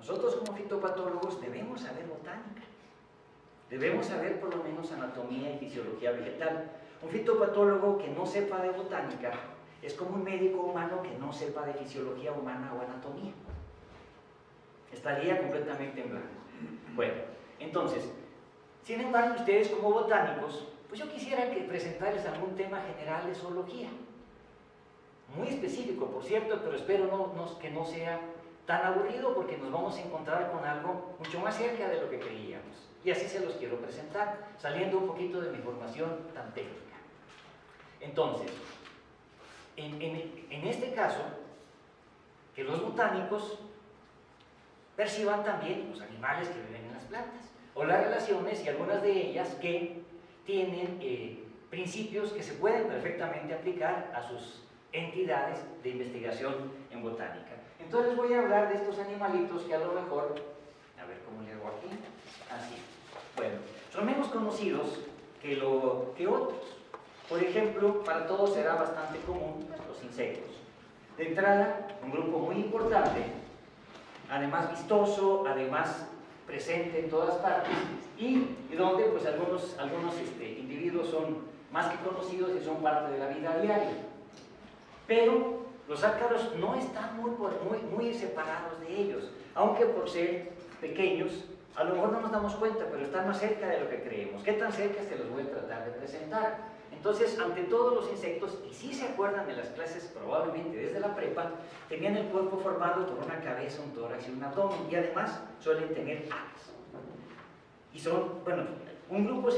nosotros como fitopatólogos debemos saber botánica. Debemos saber por lo menos anatomía y fisiología vegetal. Un fitopatólogo que no sepa de botánica es como un médico humano que no sepa de fisiología humana o anatomía. Estaría completamente en blanco. Bueno, entonces, sin embargo, ustedes como botánicos, pues yo quisiera presentarles algún tema general de zoología. Muy específico, por cierto, pero espero que no sea tan aburrido porque nos vamos a encontrar con algo mucho más cerca de lo que creíamos. Y así se los quiero presentar, saliendo un poquito de mi formación tan técnica. Entonces, en este caso, que los botánicos perciban también los animales que viven en las plantas, o las relaciones y algunas de ellas que tienen principios que se pueden perfectamente aplicar a sus entidades de investigación en botánica. Entonces voy a hablar de estos animalitos que a lo mejor, a ver cómo le hago aquí, así, bueno, son menos conocidos que otros. Por ejemplo, para todos será bastante común los insectos. De entrada, un grupo muy importante, además vistoso, además presente en todas partes, y donde pues algunos individuos son más que conocidos y son parte de la vida diaria. Pero los ácaros no están muy separados de ellos, aunque por ser pequeños, a lo mejor no nos damos cuenta, pero están más cerca de lo que creemos. ¿Qué tan cerca? Se los voy a tratar de presentar. Entonces, ante todos los insectos, y si se acuerdan de las clases probablemente desde la prepa, tenían el cuerpo formado por una cabeza, un tórax y un abdomen, y además suelen tener alas. Y son, bueno, un grupo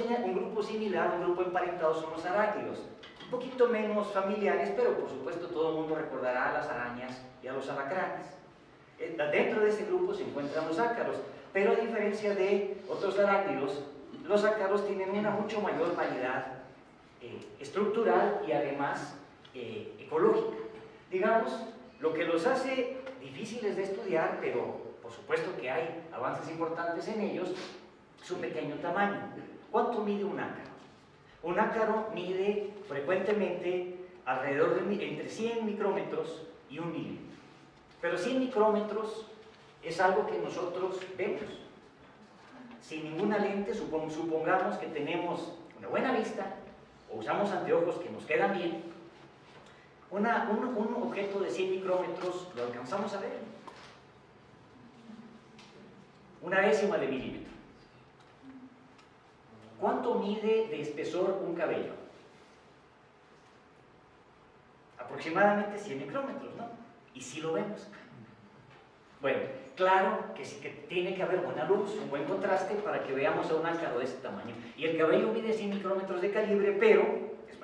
similar, un grupo emparentado son los arácnidos, un poquito menos familiares, pero por supuesto todo el mundo recordará a las arañas y a los alacranes. Dentro de ese grupo se encuentran los ácaros, pero a diferencia de otros arácnidos, los ácaros tienen una mucho mayor variedad estructural y además ecológica. Digamos, lo que los hace difíciles de estudiar, pero por supuesto que hay avances importantes en ellos, su pequeño tamaño. ¿Cuánto mide un ácaro? Un ácaro mide frecuentemente alrededor de entre 100 micrómetros y 1 milímetro. Pero 100 micrómetros es algo que nosotros vemos. Sin ninguna lente, supongamos que tenemos una buena vista, o usamos anteojos que nos quedan bien, un objeto de 100 micrómetros lo alcanzamos a ver. 1/10 de milímetro. ¿Cuánto mide de espesor un cabello? Aproximadamente 100 micrómetros, ¿no? Y sí lo vemos. Bueno, claro que sí que tiene que haber buena luz, un buen contraste para que veamos a un ácaro de este tamaño. Y el cabello mide 100 micrómetros de calibre, pero es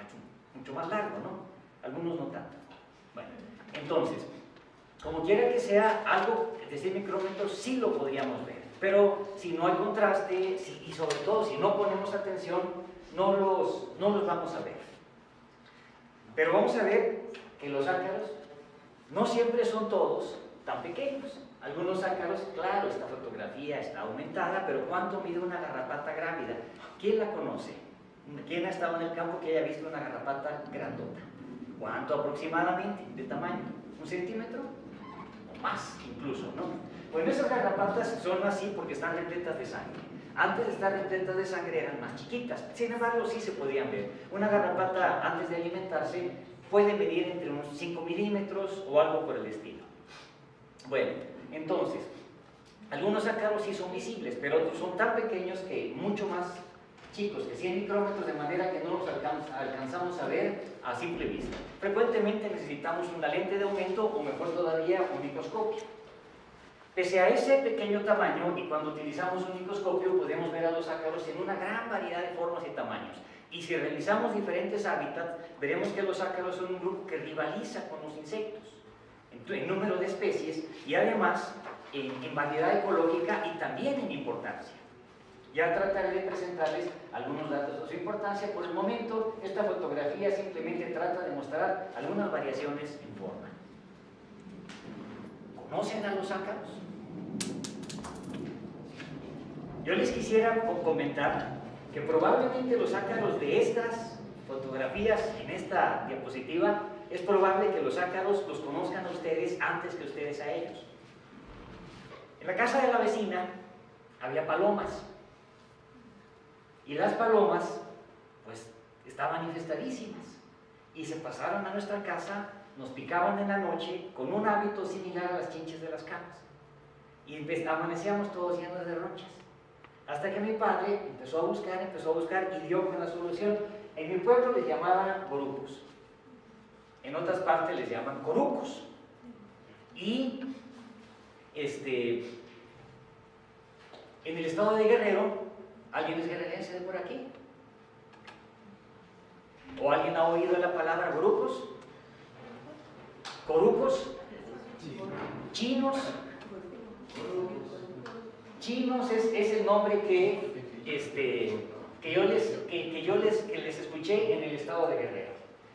mucho más largo, ¿no? Algunos no tanto. Bueno, entonces, como quiera que sea, algo de 100 micrómetros sí lo podríamos ver. Pero si no hay contraste y sobre todo si no ponemos atención, no los vamos a ver. Pero vamos a ver que los ácaros no siempre son todos tan pequeños. Algunos ácaros, claro, esta fotografía está aumentada, pero ¿cuánto mide una garrapata grávida? ¿Quién la conoce? ¿Quién ha estado en el campo que haya visto una garrapata grandota? ¿Cuánto aproximadamente de tamaño? ¿1 centímetro? O más incluso, ¿no? Bueno, esas garrapatas son así porque están repletas de sangre. Antes de estar repletas de sangre eran más chiquitas, sin embargo sí se podían ver. Una garrapata antes de alimentarse puede medir entre unos 5 milímetros o algo por el estilo. Bueno, entonces, algunos ácaros sí son visibles, pero otros son tan pequeños que mucho más chicos, que 100 micrómetros, de manera que no los alcanzamos a ver a simple vista. Frecuentemente necesitamos una lente de aumento o mejor todavía un microscopio. Pese a ese pequeño tamaño, y cuando utilizamos un microscopio podemos ver a los ácaros en una gran variedad de formas y tamaños. Y si realizamos diferentes hábitats, veremos que los ácaros son un grupo que rivaliza con los insectos en número de especies y además en variedad ecológica y también en importancia. Ya trataré de presentarles algunos datos de su importancia. Por el momento, esta fotografía simplemente trata de mostrar algunas variaciones en forma. ¿Conocen a los ácaros? Yo les quisiera comentar que probablemente los ácaros de estas fotografías en esta diapositiva, es probable que los ácaros los conozcan a ustedes antes que ustedes a ellos. En la casa de la vecina había palomas. Y las palomas, pues, estaban infestadísimas. Y se pasaron a nuestra casa, nos picaban en la noche con un hábito similar a las chinches de las camas. Y amanecíamos todos llenos de ronchas. Hasta que mi padre empezó a buscar y dio con la solución. En mi pueblo les llamaban borucos. En otras partes les llaman corucos. Y en el estado de Guerrero, ¿alguien es guerrerense de por aquí? ¿O alguien ha oído la palabra borucos? ¿Corucos? ¿Chinos? Chinos es el nombre que les escuché en el estado de Guerrero.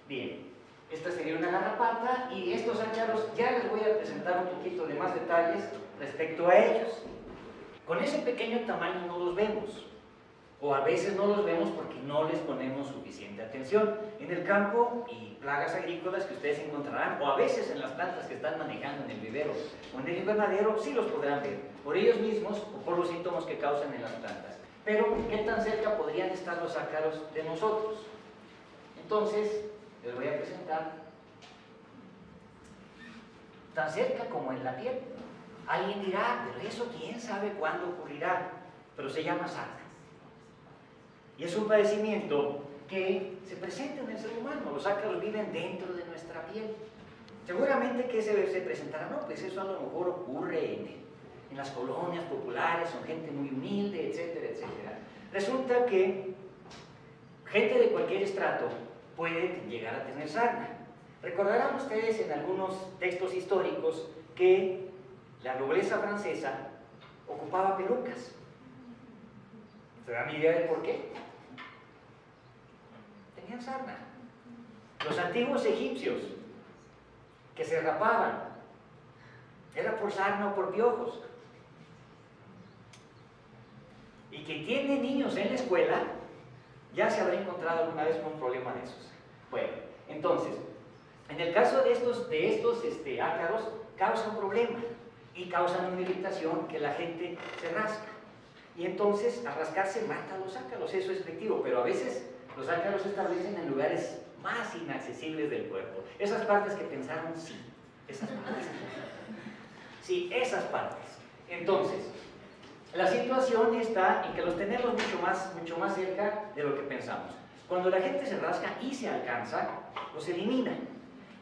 Bien, esta sería una garrapata y estos ácharos ya les voy a presentar un poquito de más detalles respecto a ellos. Con ese pequeño tamaño no los vemos, o a veces no los vemos porque no les ponemos suficiente atención. En el campo y plagas agrícolas que ustedes encontrarán, o a veces en las plantas que están manejando en el vivero o en el invernadero, sí los podrán ver, por ellos mismos o por los síntomas que causan en las plantas. Pero, ¿qué tan cerca podrían estar los ácaros de nosotros? Entonces, les voy a presentar tan cerca como en la piel. Alguien dirá, pero eso quién sabe cuándo ocurrirá, pero se llama sarna. Y es un padecimiento que se presenta en el ser humano. Los ácaros viven dentro de nuestra piel. Seguramente que se presentará, no, pues eso a lo mejor ocurre en las colonias populares, son gente muy humilde, etcétera, etcétera. Resulta que gente de cualquier estrato puede llegar a tener sarna. Recordarán ustedes en algunos textos históricos que la nobleza francesa ocupaba pelucas. ¿Se dan idea de por qué? Tenían sarna. Los antiguos egipcios que se rapaban, era por sarna o por piojos. Y quien tiene niños en la escuela ya se habrá encontrado alguna vez con un problema de esos. Bueno, entonces, en el caso de estos ácaros, causan problema y causan una irritación que la gente se rasca. Y entonces, al rascarse, mata a los ácaros. Eso es efectivo, pero a veces los ácaros se establecen en lugares más inaccesibles del cuerpo. Esas partes que pensaron, sí, esas partes. Sí, esas partes. Entonces, la situación está en que los tenemos mucho más cerca de lo que pensamos. Cuando la gente se rasca y se alcanza, los elimina.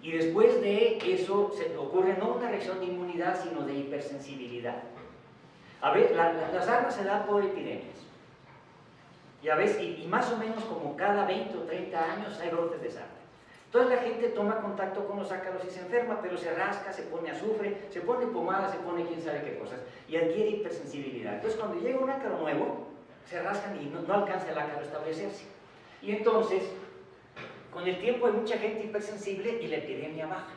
Y después de eso se ocurre no una reacción de inmunidad, sino de hipersensibilidad. A ver, la sarna se da por epidemias. Y a veces, y más o menos como cada 20 o 30 años hay brotes de sarna. Entonces la gente toma contacto con los ácaros y se enferma, pero se rasca, se pone azufre, se pone pomada, se pone quién sabe qué cosas, y adquiere hipersensibilidad. Entonces cuando llega un ácaro nuevo, se rascan y no alcanza el ácaro a establecerse. Y entonces, con el tiempo hay mucha gente hipersensible y la epidemia baja.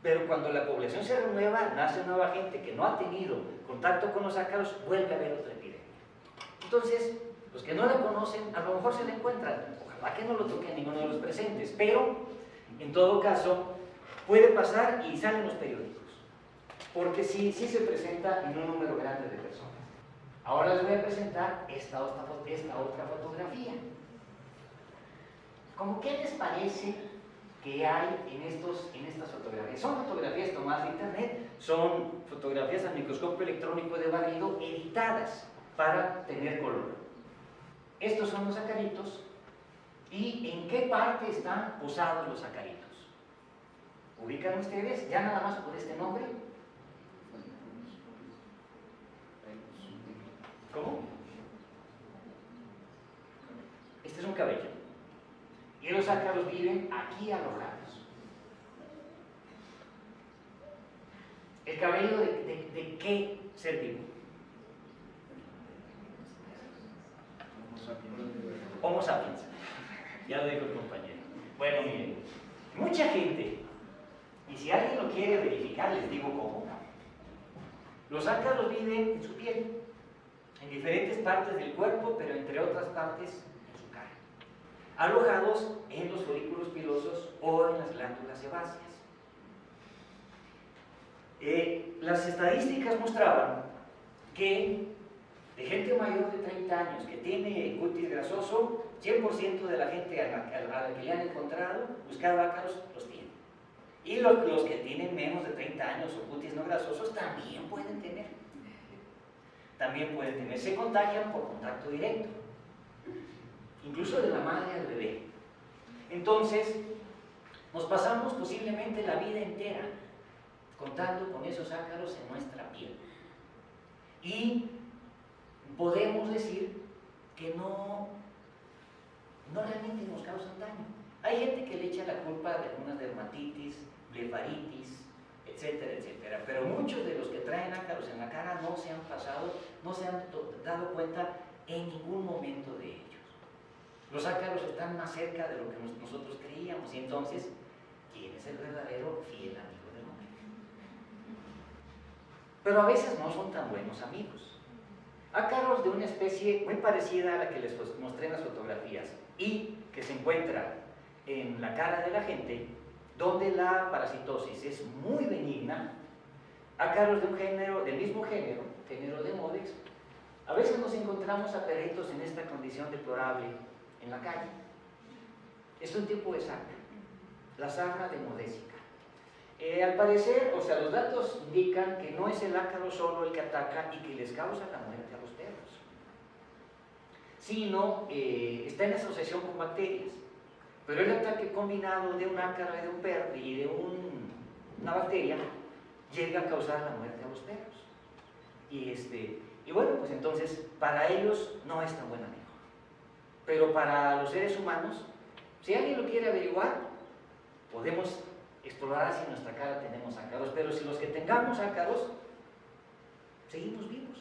Pero cuando la población se renueva, nace nueva gente que no ha tenido contacto con los ácaros, vuelve a haber otra epidemia. Entonces, los que no la conocen, a lo mejor se la encuentran. Ojalá que no lo toque a ninguno de los presentes, pero en todo caso puede pasar y salen los periódicos, porque sí se presenta en un número grande de personas. Ahora les voy a presentar esta otra fotografía. ¿Cómo qué les parece que hay en estas fotografías? Son fotografías tomadas de internet, son fotografías al microscopio electrónico de barrido editadas para tener color. Estos son los acaritos. ¿Y en qué parte están posados los acaritos? ¿Ubican ustedes? Ya nada más por este nombre. ¿Cómo? Este es un cabello. Y los ácaros viven aquí a los lados. ¿El cabello de qué ser vivo? Homo sapiens. Ya lo dijo el compañero. Bueno, miren, mucha gente, y si alguien lo quiere verificar, les digo cómo. Los ácaros viven en su piel, en diferentes partes del cuerpo, pero entre otras partes en su cara, alojados en los folículos pilosos o en las glándulas sebáceas. Las estadísticas mostraban que de gente mayor de 30 años que tiene cutis grasoso, 100% de la gente a la que le han encontrado, buscado ácaros, los tiene. Y los que tienen menos de 30 años o cutis no grasosos también pueden tener. También pueden tener. Se contagian por contacto directo. Incluso de la madre al bebé. Entonces, nos pasamos posiblemente la vida entera contando con esos ácaros en nuestra piel. Y podemos decir que no realmente nos causan daño. Hay gente que le echa la culpa de algunas dermatitis, blefaritis, etcétera, etcétera. Pero muchos de los que traen ácaros en la cara no se han dado cuenta en ningún momento de ellos. Los ácaros están más cerca de lo que nosotros creíamos. Y entonces, ¿quién es el verdadero fiel amigo del hombre? Pero a veces no son tan buenos amigos. Ácaros de una especie muy parecida a la que les mostré en las fotografías y que se encuentra en la cara de la gente, donde la parasitosis es muy benigna. Ácaros de un género, del mismo género de Modex. A veces nos encontramos a perritos en esta condición deplorable en la calle. Es un tipo de sarna, la sarna demodésica. Al parecer, o sea, los datos indican que no es el ácaro solo el que ataca y que les causa la muerte a los perros, sino está en asociación con bacterias. Pero el ataque combinado de un ácaro y de un perro y de una bacteria llega a causar la muerte a los perros. Y bueno, pues entonces para ellos no es tan buen amigo. Pero para los seres humanos, si alguien lo quiere averiguar, podemos explorar si en nuestra cara tenemos ácaros, pero si los que tengamos ácaros, seguimos vivos.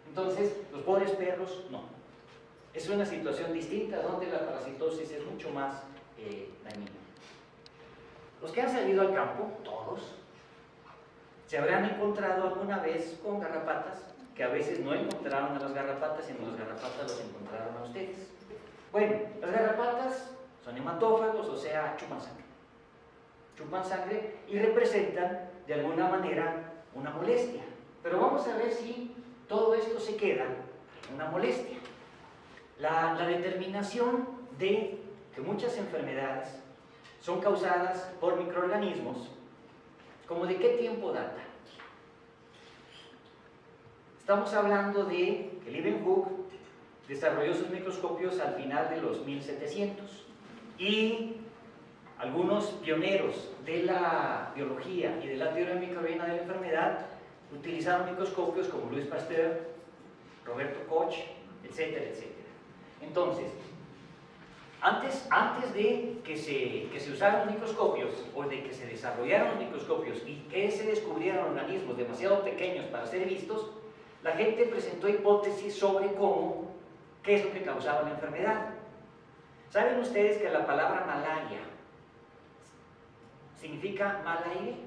Entonces, los pobres perros, no. Es una situación distinta donde la parasitosis es mucho más dañina. Los que han salido al campo, todos, se habrán encontrado alguna vez con garrapatas, que a veces no encontraron a las garrapatas, sino las garrapatas los encontraron a ustedes. Bueno, las garrapatas son hematófagos, o sea, chupan sangre. Chupan sangre y representan de alguna manera una molestia. Pero vamos a ver si todo esto se queda en una molestia. La determinación de que muchas enfermedades son causadas por microorganismos, ¿como de qué tiempo data? Estamos hablando de que Leeuwenhoek desarrolló sus microscopios al final de los 1700 y algunos pioneros de la biología y de la teoría microbiana de la enfermedad utilizaron microscopios como Louis Pasteur, Roberto Koch, etcétera, etcétera. Entonces, antes de que se usaran los microscopios o de que se desarrollaran los microscopios y que se descubrieran organismos demasiado pequeños para ser vistos, la gente presentó hipótesis sobre qué es lo que causaba la enfermedad. ¿Saben ustedes que la palabra malaria significa mal aire?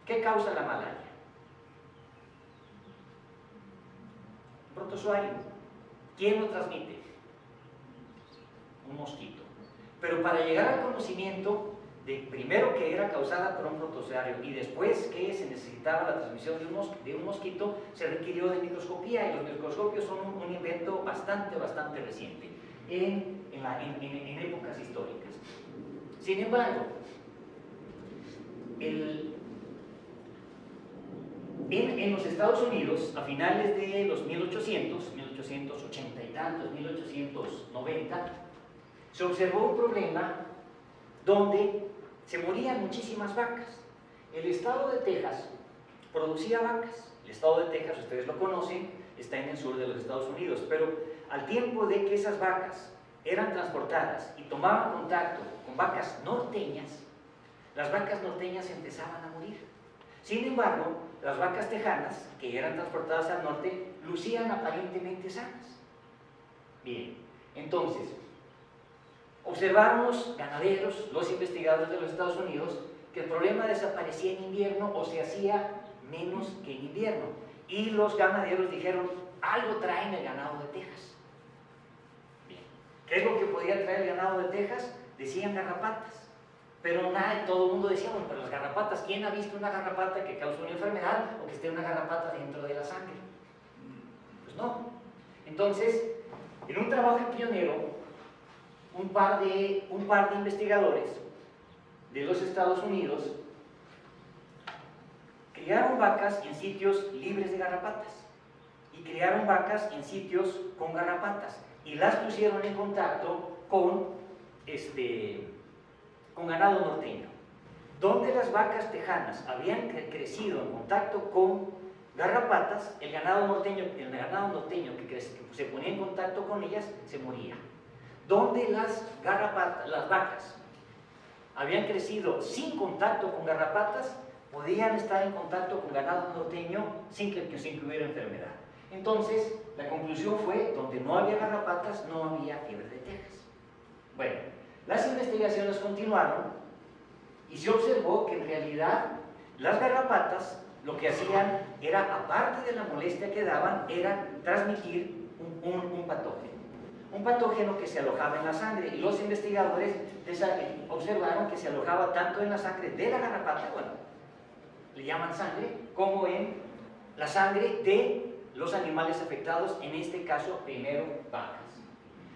¿Qué causa la malaria? Un protozoario. ¿Quién lo transmite? Un mosquito. Pero para llegar al conocimiento de primero que era causada por un protozoario y después que se necesitaba la transmisión de un mosquito, se requirió de microscopía, y los microscopios son un invento bastante reciente en épocas históricas. Sin embargo, en los Estados Unidos, a finales de los 1880 y tantos, 1890, se observó un problema donde se morían muchísimas vacas. El estado de Texas producía vacas. El estado de Texas, ustedes lo conocen, está en el sur de los Estados Unidos, pero al tiempo de que esas vacas eran transportadas y tomaban contacto con vacas norteñas, las vacas norteñas empezaban a morir. Sin embargo, las vacas tejanas, que eran transportadas al norte, lucían aparentemente sanas. Bien, entonces, observaron los ganaderos, los investigadores de los Estados Unidos, que el problema desaparecía en invierno o se hacía menos que en invierno. Y los ganaderos dijeron, algo traen el ganado de Texas. Bien. ¿Qué es lo que podía traer el ganado de Texas? Decían garrapatas. Pero nada, todo el mundo decía, bueno, pero las garrapatas, ¿quién ha visto una garrapata que causa una enfermedad o que esté una garrapata dentro de la sangre? Pues no. Entonces, en un trabajo pionero, un par de investigadores de los Estados Unidos criaron vacas en sitios libres de garrapatas y criaron vacas en sitios con garrapatas y las pusieron en contacto con ganado norteño. Donde las vacas tejanas habían crecido en contacto con garrapatas, el ganado norteño que se ponía en contacto con ellas se moría. Donde las vacas habían crecido sin contacto con garrapatas, podían estar en contacto con ganado norteño sin que hubiera enfermedad. Entonces, la conclusión fue, donde no había garrapatas, no había fiebre de Texas. Bueno, las investigaciones continuaron y se observó que en realidad las garrapatas lo que hacían era, aparte de la molestia que daban, era transmitir un patógeno. Un patógeno que se alojaba en la sangre, y los investigadores observaron que se alojaba tanto en la sangre de la garrapata, bueno, le llaman sangre, como en la sangre de los animales afectados, en este caso primero vacas.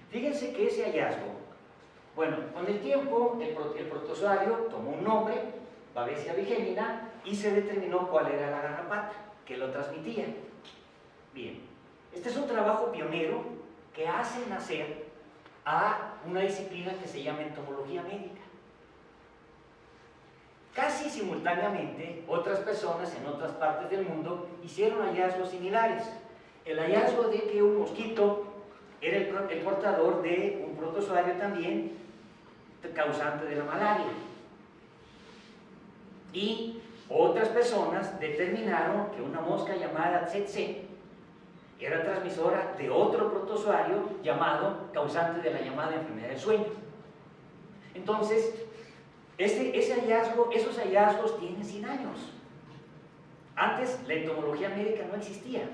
Fíjense que ese hallazgo, bueno, con el tiempo el protozoario tomó un nombre, Babesia bigemina, y se determinó cuál era la garrapata que lo transmitía. Bien, este es un trabajo pionero que hace nacer a una disciplina que se llama entomología médica. Casi simultáneamente, otras personas en otras partes del mundo hicieron hallazgos similares. El hallazgo de que un mosquito era el portador de un protozoario también causante de la malaria. Y otras personas determinaron que una mosca llamada tsetse era transmisora de otro protozoario llamado causante de la llamada enfermedad del sueño. Entonces, esos hallazgos tienen 100 años. Antes la entomología médica no existía.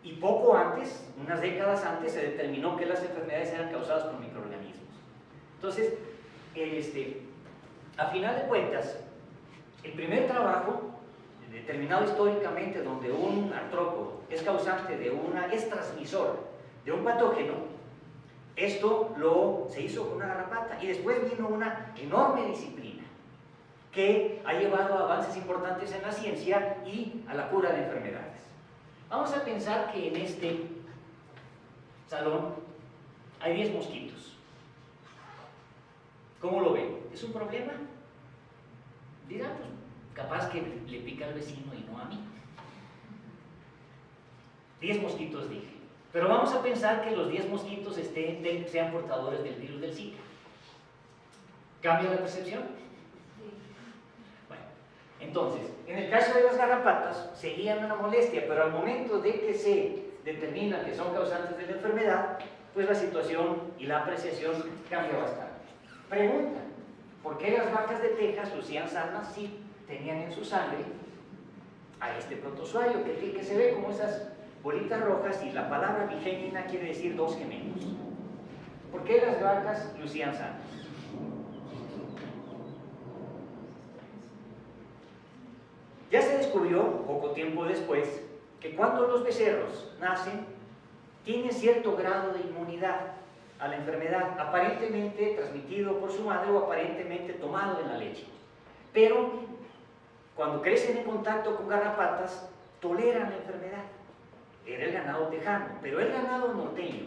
Y poco antes, unas décadas antes, se determinó que las enfermedades eran causadas por microorganismos. Entonces, a final de cuentas, el primer trabajo, determinado históricamente, donde un artrópodo es transmisor de un patógeno, esto se hizo con una garrapata, y después vino una enorme disciplina que ha llevado a avances importantes en la ciencia y a la cura de enfermedades. Vamos a pensar que en este salón hay 10 mosquitos. ¿Cómo lo ven? ¿Es un problema? Dirán, pues capaz que le pica al vecino y no a mí. 10 mosquitos dije. Pero vamos a pensar que los 10 mosquitos sean portadores del virus del Zika. ¿Cambia la percepción? Bueno, entonces, en el caso de las garrapatas, seguían una molestia, pero al momento de que se determina que son causantes de la enfermedad, pues la situación y la apreciación cambia bastante. Pregunta, ¿por qué las vacas de Texas lucían sanas si tenían en su sangre a este protozoario que se ve como esas bolitas rojas, y la palabra bigemina quiere decir 2 gemelos? ¿Por qué las vacas lucían sanas? Ya se descubrió, poco tiempo después, que cuando los becerros nacen, tienen cierto grado de inmunidad a la enfermedad, aparentemente transmitido por su madre o aparentemente tomado en la leche. Pero cuando crecen en contacto con garrapatas, toleran la enfermedad. Era el ganado tejano, pero el ganado norteño,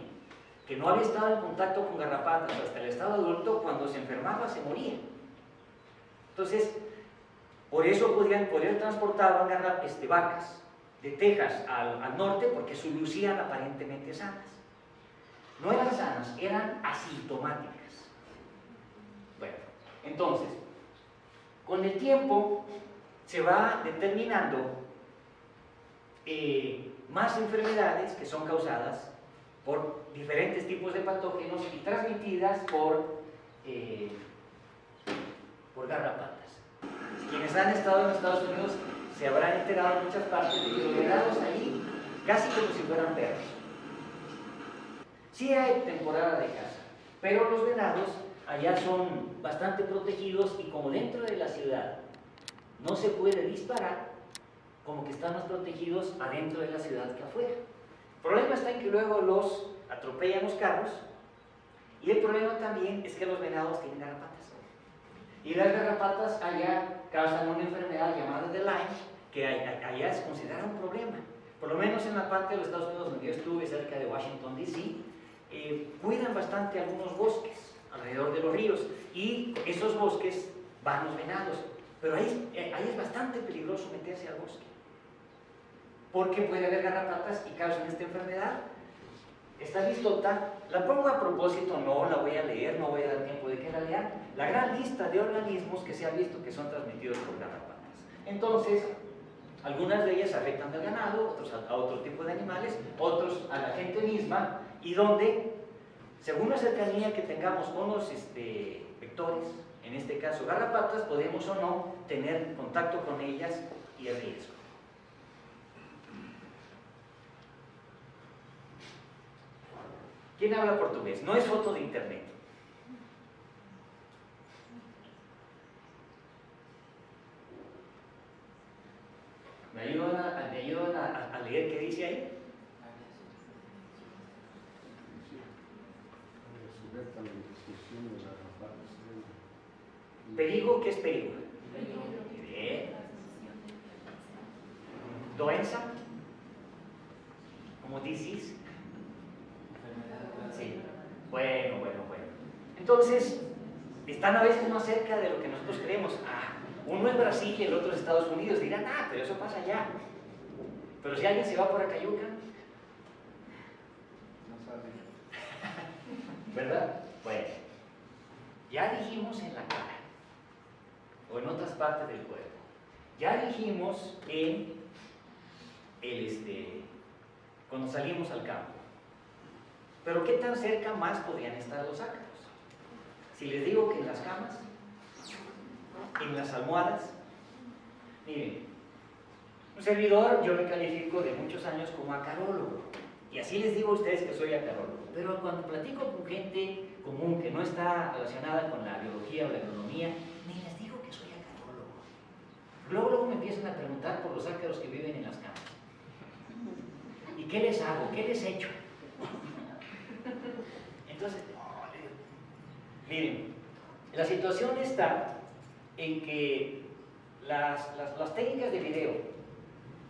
que no había estado en contacto con garrapatas hasta el estado adulto, cuando se enfermaba se moría. Entonces, por eso podían transportar vacas de Texas al norte, porque lucían aparentemente sanas. No eran sanas, eran asintomáticas. Bueno, entonces, con el tiempo se va determinando más enfermedades que son causadas por diferentes tipos de patógenos y transmitidas por garrapatas. Quienes han estado en Estados Unidos se habrán enterado en muchas partes de que los venados ahí casi como si fueran perros. Sí hay temporada de caza, pero los venados allá son bastante protegidos y como dentro de la ciudad no se puede disparar, como que están más protegidos adentro de la ciudad que afuera. El problema está en que luego los atropellan los carros y el problema también es que los venados tienen garrapatas. Y las garrapatas allá causan una enfermedad llamada de Lyme, que allá se considera un problema. Por lo menos en la parte de los Estados Unidos donde yo estuve, cerca de Washington, D.C., cuidan bastante algunos bosques alrededor de los ríos y esos bosques van los venados. Pero ahí es bastante peligroso meterse al bosque, porque puede haber garrapatas y causan esta enfermedad. Esta listota la pongo a propósito, no la voy a leer, no voy a dar tiempo de que la lean. La gran lista de organismos que se ha visto que son transmitidos por garrapatas. Entonces, algunas de ellas afectan al ganado, otros a otro tipo de animales, otros a la gente misma, y donde, según la cercanía que tengamos con los vectores, en este caso garrapatas, podemos o no tener contacto con ellas y el riesgo. ¿Quién habla portugués? No es foto de internet. ¿Me ayudan a leer qué dice ahí? Perigo, ¿qué es perigo? Bien. ¿Doenza? ¿Como disease? Sí. Bueno. Entonces, están a veces más cerca de lo que nosotros creemos. Uno es Brasil y el otro es Estados Unidos. Dirán, pero eso pasa allá. Pero si alguien se va por Acayuca, no sabe. ¿Verdad? Bueno, ya dijimos en la cara, o en otras partes del cuerpo. Ya dijimos en cuando salimos al campo. Pero ¿qué tan cerca más podrían estar los ácaros? Si les digo que en las camas, en las almohadas, miren, un servidor yo me califico de muchos años como acarólogo, y así les digo a ustedes que soy acarólogo, pero cuando platico con gente común que no está relacionada con la biología o la agronomía, ni les digo que soy acarólogo. Luego me empiezan a preguntar por los ácaros que viven en las camas. ¿Y qué les hago? ¿Qué les echo? Entonces, miren, la situación está en que las técnicas de video,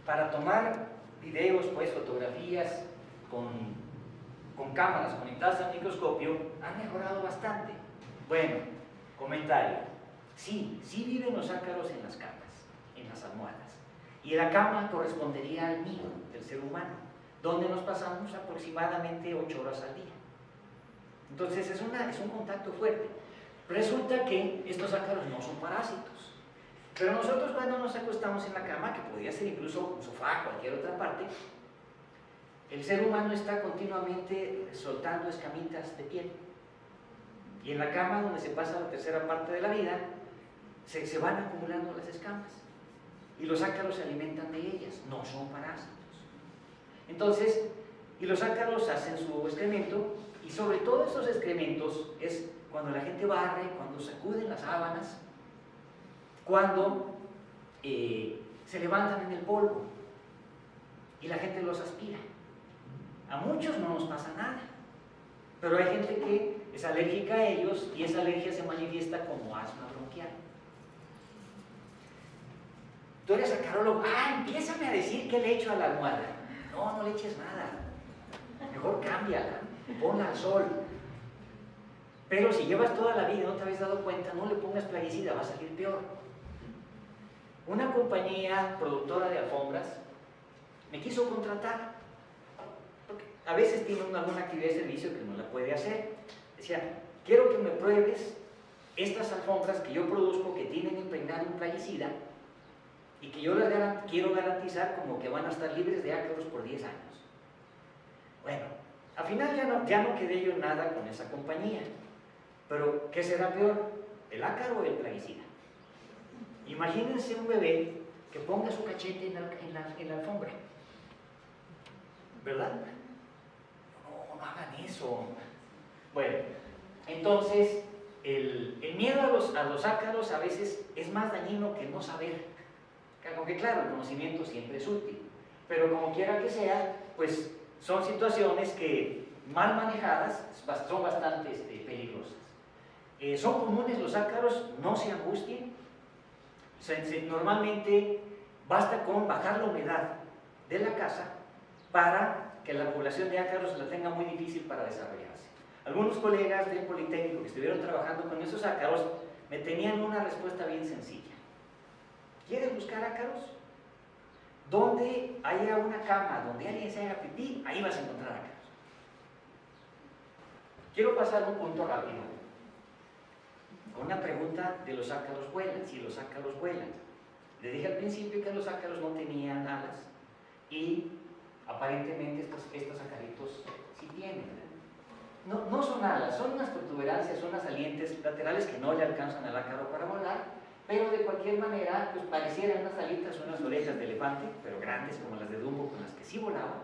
para tomar videos, pues fotografías con cámaras conectadas al microscopio, han mejorado bastante. Bueno, comentario. Sí viven los ácaros en las camas, en las almohadas. Y la cama correspondería al nido del ser humano, donde nos pasamos aproximadamente 8 horas al día. Entonces es un contacto fuerte. Resulta que estos ácaros no son parásitos. Pero nosotros cuando nos acostamos en la cama, que podría ser incluso un sofá, cualquier otra parte, el ser humano está continuamente soltando escamitas de piel. Y en la cama, donde se pasa la tercera parte de la vida, se van acumulando las escamas. Y los ácaros se alimentan de ellas, no son parásitos. Entonces, y los ácaros hacen su excremento, y sobre todo estos excrementos es cuando la gente barre, cuando sacuden las sábanas, cuando se levantan en el polvo y la gente los aspira. A muchos no nos pasa nada, pero hay gente que es alérgica a ellos y esa alergia se manifiesta como asma bronquial. Tú eres acarólogo, empiézame a decir qué le echo a la almohada. No le eches nada, mejor cámbiala, ponla al sol. Pero si llevas toda la vida y no te habías dado cuenta, no le pongas plaguicida, va a salir peor. Una compañía productora de alfombras me quiso contratar, porque a veces tiene alguna actividad de servicio que no la puede hacer. Decía, quiero que me pruebes estas alfombras que yo produzco, que tienen impregnado un plaguicida, y que yo las quiero garantizar como que van a estar libres de ácaros por 10 años. Bueno, al final ya no quedé yo en nada con esa compañía. Pero, ¿qué será peor? ¿El ácaro o el plaguicida? Imagínense un bebé que ponga su cachete en la alfombra. ¿Verdad? No hagan eso. Bueno, entonces, el miedo a los ácaros a veces es más dañino que no saber. Aunque claro, el conocimiento siempre es útil, pero como quiera que sea, pues son situaciones que mal manejadas son bastante peligrosas. Son comunes los ácaros, no se angustien. Normalmente basta con bajar la humedad de la casa para que la población de ácaros la tenga muy difícil para desarrollarse. Algunos colegas del Politécnico que estuvieron trabajando con esos ácaros me tenían una respuesta bien sencilla. ¿Quieres buscar ácaros? Donde haya una cama, donde alguien se haga pipí, ahí vas a encontrar ácaros. Quiero pasar un punto rápido. Una pregunta de los ácaros vuelan, si los ácaros vuelan. Les dije al principio que los ácaros no tenían alas y aparentemente estos acaritos sí tienen. No son alas, son unas protuberancias, son unas salientes laterales que no le alcanzan al ácaro para volar, pero de cualquier manera pues parecieran unas alitas, unas orejas de elefante, pero grandes como las de Dumbo con las que sí volaban.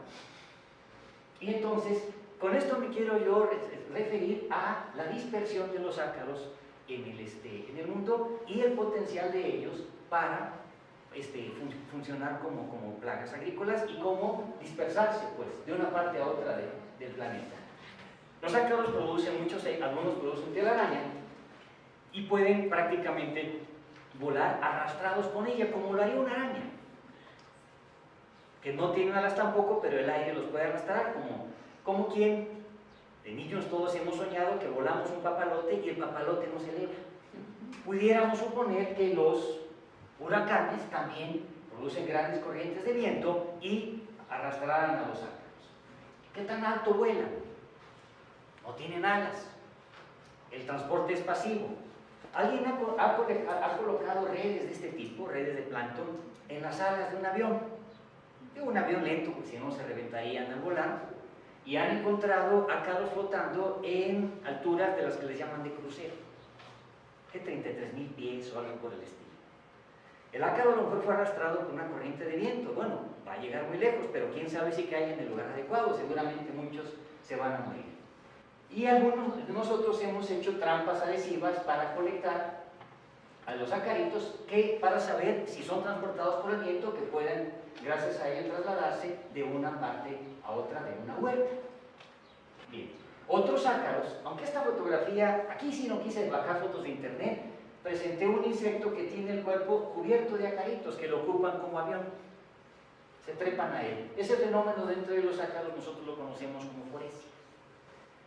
Y entonces, con esto me quiero yo referir a la dispersión de los ácaros en el mundo y el potencial de ellos para funcionar como plagas agrícolas y cómo dispersarse pues, de una parte a otra del planeta. Los ácaros producen algunos producen telaraña y pueden prácticamente volar arrastrados con ella, como lo haría una araña, que no tienen alas tampoco, pero el aire los puede arrastrar, como quien de niños todos hemos soñado que volamos un papalote y el papalote no se eleva. Pudiéramos suponer que los huracanes también producen grandes corrientes de viento y arrastrarán a los ácaros. ¿Qué tan alto vuelan? No tienen alas. El transporte es pasivo. Alguien ha colocado redes de este tipo, redes de plancton, en las alas de un avión. De un avión lento, porque si no se reventarían al volar, y han encontrado ácaros flotando en alturas de las que les llaman de crucero, de 33.000 pies o algo por el estilo. El ácaro a lo mejor fue arrastrado por una corriente de viento. Bueno, va a llegar muy lejos, pero quién sabe si cae en el lugar adecuado. Seguramente muchos se van a morir. Y algunos de nosotros hemos hecho trampas adhesivas para colectar a los acaritos para saber si son transportados por el viento, que pueden, gracias a ello, trasladarse de una parte a otra de una huerta. Bien. Otros ácaros, aunque esta fotografía, aquí sí no quise bajar fotos de internet, presenté un insecto que tiene el cuerpo cubierto de acaritos que lo ocupan como avión. Se trepan a él. Ese fenómeno dentro de los ácaros nosotros lo conocemos como foresia.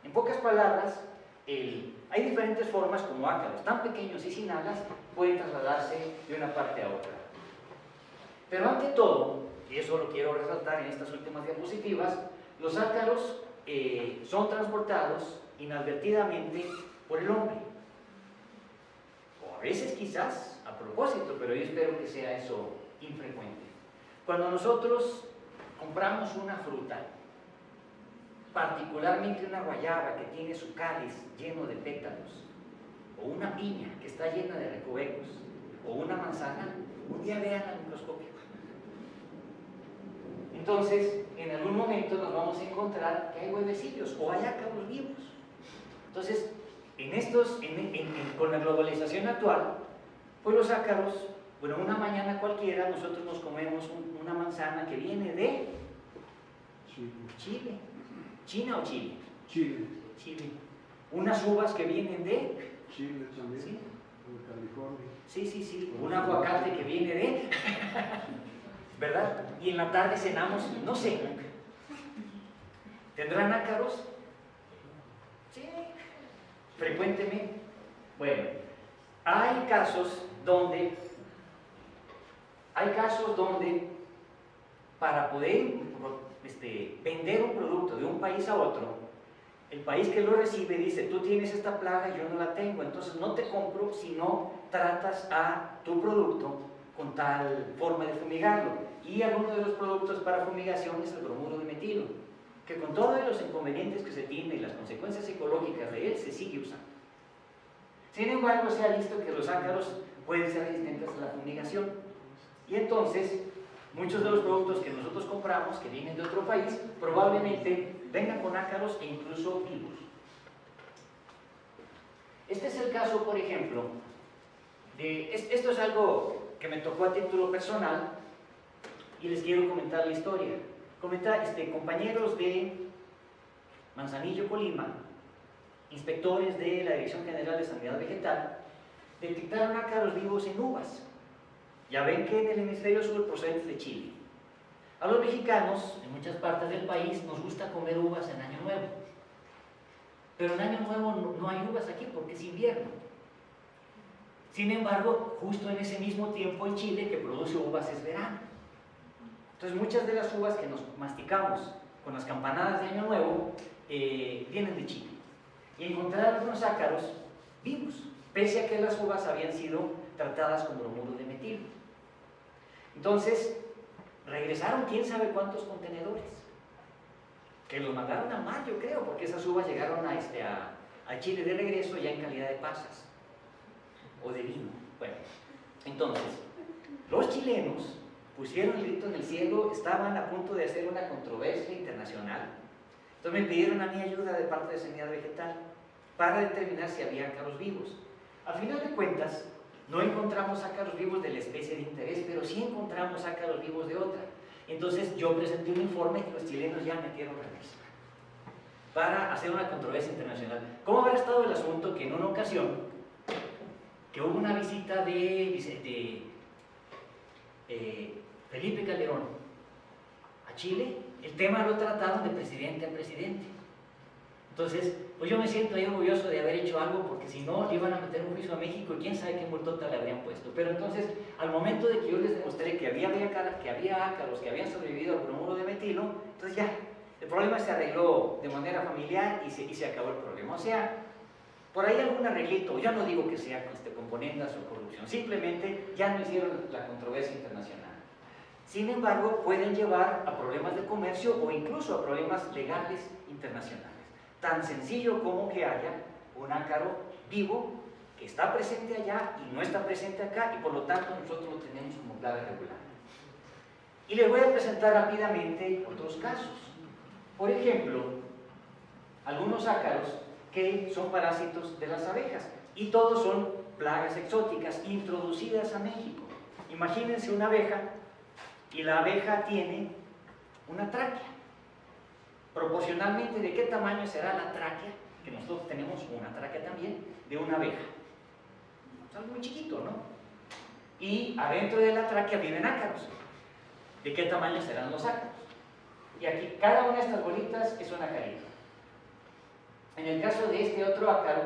En pocas palabras, hay diferentes formas como ácaros tan pequeños y sin alas pueden trasladarse de una parte a otra. Pero ante todo, y eso lo quiero resaltar en estas últimas diapositivas, los ácaros son transportados inadvertidamente por el hombre. O a veces quizás a propósito, pero yo espero que sea eso infrecuente. Cuando nosotros compramos una fruta, particularmente una guayaba que tiene su cáliz lleno de pétalos, o una piña que está llena de recovecos, o una manzana, un día vean al microscopio. Entonces, en algún momento nos vamos a encontrar que hay huevecillos o hay ácaros vivos. Entonces, con la globalización actual, pues los ácaros, bueno, una mañana cualquiera nosotros nos comemos una manzana que viene de Chile. ¿China o Chile? Chile. Chile. Unas uvas que vienen de Chile también. ¿sí? De California. Sí. Un aguacate que viene de ¿verdad? Y en la tarde cenamos, no sé. ¿Tendrán ácaros? Sí. Frecuentemente. Bueno, hay casos donde para poder vender un producto de un país a otro, el país que lo recibe dice, tú tienes esta plaga y yo no la tengo, entonces no te compro si no tratas a tu producto con tal forma de fumigarlo. Y alguno de los productos para fumigación es el bromuro de metilo, que con todos los inconvenientes que se tiene y las consecuencias ecológicas de él, se sigue usando. Sin embargo, se ha visto que los ácaros pueden ser resistentes a la fumigación. Y entonces, muchos de los productos que nosotros compramos, que vienen de otro país, probablemente vengan con ácaros e incluso vivos. Este es el caso, por ejemplo, esto es algo que me tocó a título personal y les quiero comentar la historia. Compañeros de Manzanillo, Colima, inspectores de la Dirección General de Sanidad Vegetal, detectaron ácaros vivos en uvas. Ya ven que en el hemisferio sur procedentes de Chile. A los mexicanos, en muchas partes del país, nos gusta comer uvas en Año Nuevo. Pero en Año Nuevo no hay uvas aquí porque es invierno. Sin embargo, justo en ese mismo tiempo en Chile que produce uvas es verano. Entonces muchas de las uvas que nos masticamos con las campanadas de Año Nuevo vienen de Chile. Y encontraron unos ácaros vivos, pese a que las uvas habían sido tratadas con bromuro de metilo. Entonces, regresaron quién sabe cuántos contenedores, que los mandaron a mar, yo creo, porque esas uvas llegaron a Chile de regreso ya en calidad de pasas o de vino. Bueno, entonces, los chilenos pusieron el grito en el cielo, estaban a punto de hacer una controversia internacional. Entonces me pidieron a mí ayuda de parte de Sanidad Vegetal para determinar si había ácaros vivos. Al final de cuentas, no encontramos ácaros vivos de la especie de interés, pero sí encontramos ácaros vivos de otra. Entonces yo presenté un informe y los chilenos ya metieron reversa para hacer una controversia internacional. ¿Cómo habrá estado el asunto que en una ocasión, que hubo una visita de Felipe Calderón a Chile, el tema lo trataron de presidente a presidente? Entonces, pues yo me siento ahí orgulloso de haber hecho algo, porque si no, le iban a meter un juicio a México y quién sabe qué multota le habrían puesto. Pero entonces, al momento de que yo les demostré que había ácaros que habían sobrevivido al bromuro de metilo, entonces ya, el problema se arregló de manera familiar y se acabó el problema. O sea, por ahí algún arreglito, yo no digo que sea componendas o corrupción, simplemente ya no hicieron la controversia internacional. Sin embargo, pueden llevar a problemas de comercio o incluso a problemas legales internacionales. Tan sencillo como que haya un ácaro vivo que está presente allá y no está presente acá, y por lo tanto nosotros lo tenemos como plaga regular. Y les voy a presentar rápidamente otros casos. Por ejemplo, algunos ácaros que son parásitos de las abejas, y todos son plagas exóticas introducidas a México. Imagínense una abeja, y la abeja tiene una tráquea. Proporcionalmente, ¿de qué tamaño será la tráquea? Que nosotros tenemos una tráquea también, de una abeja. Es algo muy chiquito, ¿no? Y adentro de la tráquea viven ácaros. ¿De qué tamaño serán los ácaros? Y aquí, cada una de estas bolitas es un acarito. En el caso de este otro ácaro,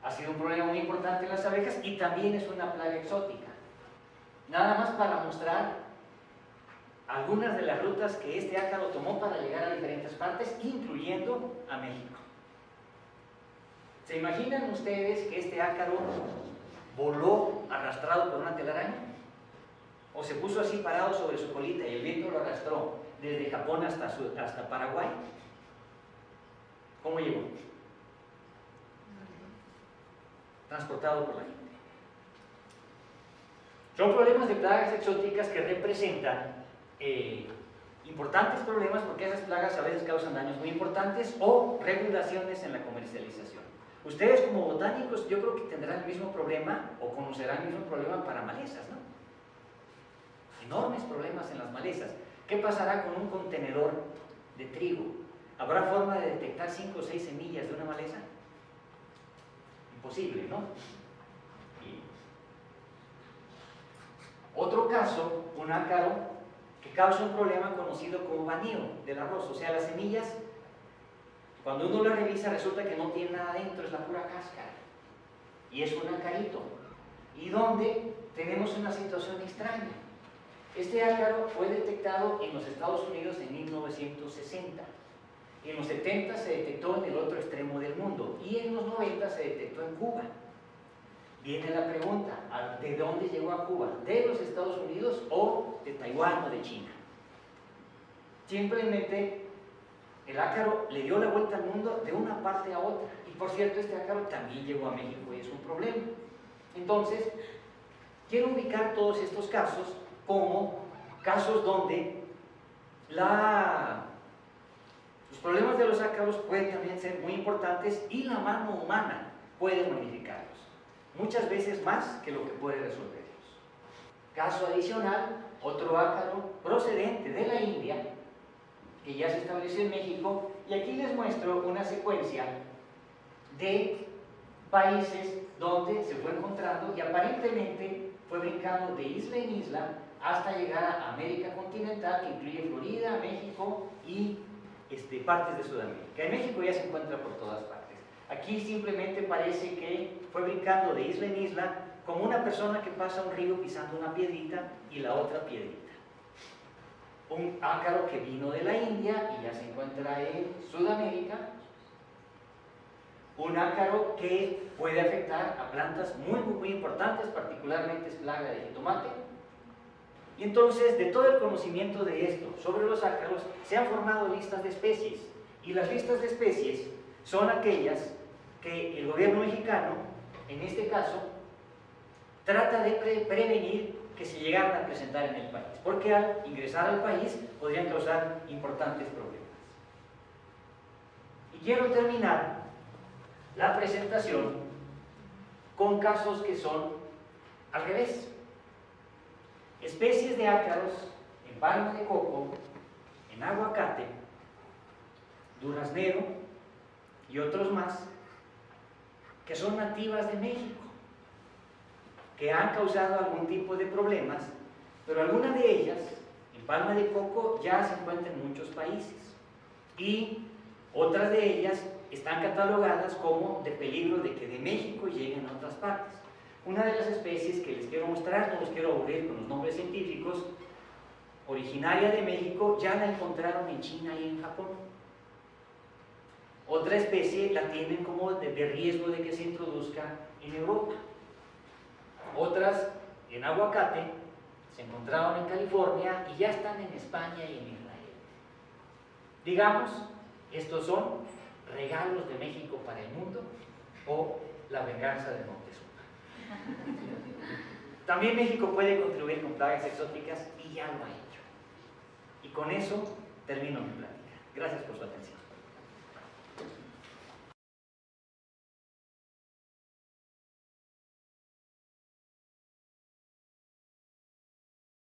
ha sido un problema muy importante en las abejas y también es una plaga exótica. Nada más para mostrar algunas de las rutas que este ácaro tomó para llegar a diferentes partes, incluyendo a México. ¿Se imaginan ustedes que este ácaro voló arrastrado por una telaraña? ¿O se puso así parado sobre su colita y el viento lo arrastró desde Japón hasta Paraguay? ¿Cómo llegó? Transportado por la gente. Son problemas de plagas exóticas que representan importantes problemas, porque esas plagas a veces causan daños muy importantes o regulaciones en la comercialización. Ustedes como botánicos yo creo que tendrán el mismo problema o conocerán el mismo problema para malezas, ¿no? Enormes problemas en las malezas. ¿Qué pasará con un contenedor de trigo? ¿Habrá forma de detectar 5 o 6 semillas de una maleza? Imposible, ¿no? Y otro caso, un ácaro que causa un problema conocido como vanío del arroz, o sea, las semillas, cuando uno las revisa resulta que no tiene nada dentro, es la pura cáscara, y es un acarito, y donde tenemos una situación extraña. Este ácaro fue detectado en los Estados Unidos en 1960, y en los 70 se detectó en el otro extremo del mundo, y en los 90 se detectó en Cuba. Viene la pregunta, ¿de dónde llegó a Cuba? ¿De los Estados Unidos o de Taiwán o de China? Simplemente el ácaro le dio la vuelta al mundo de una parte a otra. Y por cierto, este ácaro también llegó a México y es un problema. Entonces, quiero ubicar todos estos casos como casos donde los problemas de los ácaros pueden también ser muy importantes y la mano humana puede modificarlos, muchas veces más que lo que puede resolverlos. Caso adicional, otro ácaro procedente de la India, que ya se estableció en México, y aquí les muestro una secuencia de países donde se fue encontrando y aparentemente fue brincando de isla en isla hasta llegar a América continental, que incluye Florida, México y partes de Sudamérica. En México ya se encuentra por todas partes. Aquí simplemente parece que fue brincando de isla en isla como una persona que pasa un río pisando una piedrita y la otra piedrita. Un ácaro que vino de la India y ya se encuentra en Sudamérica. Un ácaro que puede afectar a plantas muy importantes, particularmente es plaga de jitomate. Y entonces, de todo el conocimiento de esto sobre los ácaros, se han formado listas de especies. Y las listas de especies son aquellas que el gobierno mexicano, en este caso, trata de prevenir que se llegaran a presentar en el país, porque al ingresar al país podrían causar importantes problemas. Y quiero terminar la presentación con casos que son al revés. Especies de ácaros en palma de coco, en aguacate, duraznero y otros más que son nativas de México, que han causado algún tipo de problemas, pero algunas de ellas, en palma de coco, ya se encuentran en muchos países y otras de ellas están catalogadas como de peligro de que de México lleguen a otras partes. Una de las especies que les quiero mostrar, no los quiero aburrir con los nombres científicos, originaria de México, ya la encontraron en China y en Japón. Otra especie la tienen como de riesgo de que se introduzca en Europa. Otras en aguacate se encontraron en California y ya están en España y en Israel. Digamos, estos son regalos de México para el mundo o la venganza de Moctezuma. También México puede contribuir con plagas exóticas y ya lo ha hecho. Y con eso termino mi plática. Gracias por su atención.